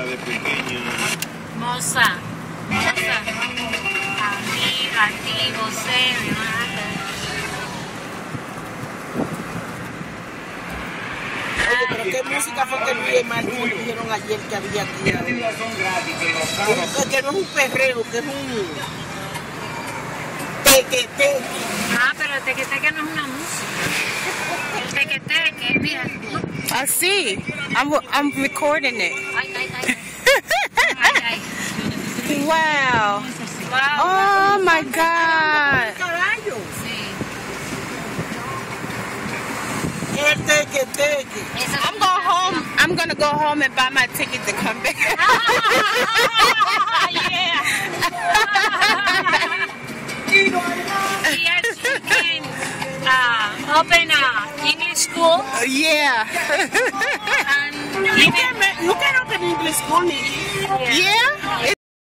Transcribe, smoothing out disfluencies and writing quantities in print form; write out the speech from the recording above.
de pequeña. Moza. Amiga, ti, você, mi madre. Oye, pero ¿qué música fue que Luis y Martín dijeron ayer que había aquí? Que no es un perreo, que es un teque-teque. Ah, pero el teque-teque no es una música. El teque-teque, mira. I see. I'm recording it. Ay. Wow. Wow. Oh my God. Caballo. Sí. El teque-teque. I'm gonna go home and buy my ticket to come back. Yeah. Here you can open a English school. Yeah. And You can open English school, Nickie. Yeah.